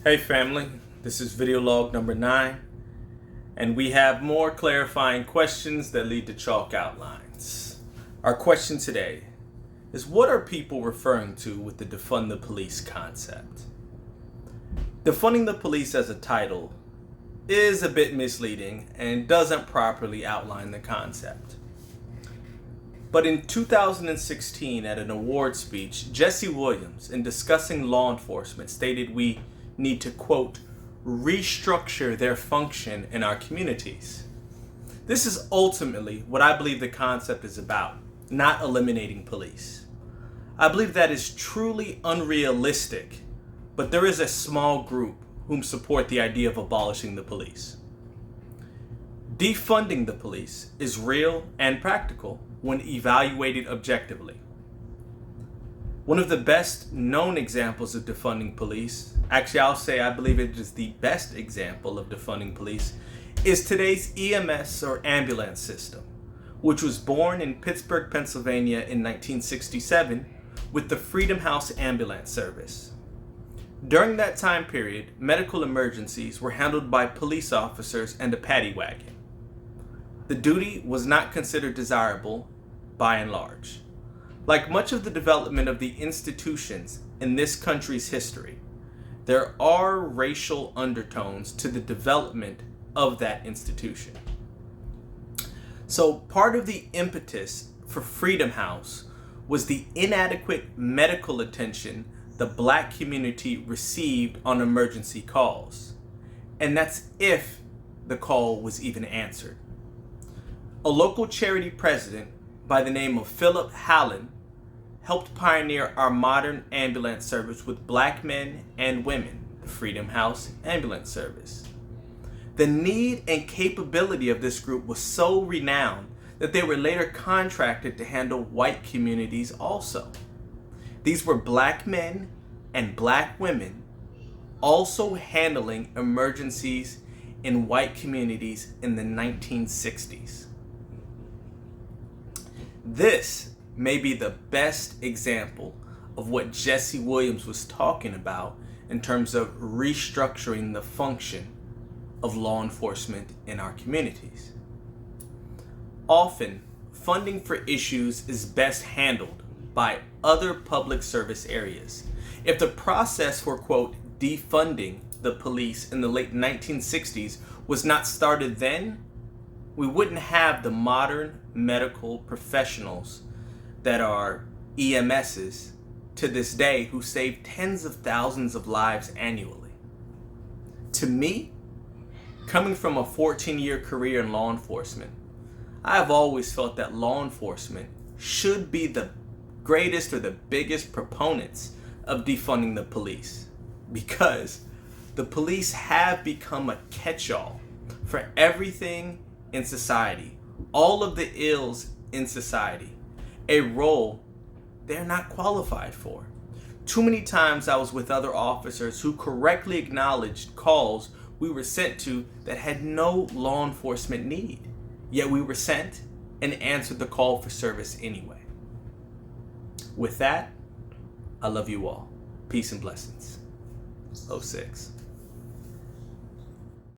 Hey family, this is video log number 9, and we have more clarifying questions that lead to chalk outlines. Our question today is, what are people referring to with the defund the police concept? Defunding the police as a title is a bit misleading and doesn't properly outline the concept. But in 2016, at an award speech, Jesse Williams, in discussing law enforcement, stated we need to, quote, restructure their function in our communities. This is ultimately what I believe the concept is about, not eliminating police. I believe that is truly unrealistic, but there is a small group whom support the idea of abolishing the police. Defunding the police is real and practical when evaluated objectively. One of the best known examples of defunding police, actually I'll say I believe it is the best example of defunding police, is today's EMS or ambulance system, which was born in Pittsburgh, Pennsylvania in 1967 with the Freedom House Ambulance Service. During that time period, medical emergencies were handled by police officers and a paddy wagon. The duty was not considered desirable by and large. Like much of the development of the institutions in this country's history, there are racial undertones to the development of that institution. So part of the impetus for Freedom House was the inadequate medical attention the Black community received on emergency calls. And that's if the call was even answered. A local charity president by the name of Philip Hallen helped pioneer our modern ambulance service with Black men and women, the Freedom House Ambulance Service. The need and capability of this group was so renowned that they were later contracted to handle white communities also. These were Black men and Black women also handling emergencies in white communities in the 1960s. This may be the best example of what Jesse Williams was talking about in terms of restructuring the function of law enforcement in our communities. Often, funding for issues is best handled by other public service areas. If the process for, quote, defunding the police in the late 1960s was not started then, we wouldn't have the modern medical professionals that are EMSs to this day who save tens of thousands of lives annually. To me, coming from a 14-year career in law enforcement, I have always felt that law enforcement should be the greatest or the biggest proponents of defunding the police, because the police have become a catch-all for everything in society, all of the ills in society, a role they're not qualified for. Too many times I was with other officers who correctly acknowledged calls we were sent to that had no law enforcement need, yet we were sent and answered the call for service anyway. With that, I love you all. Peace and blessings. 06.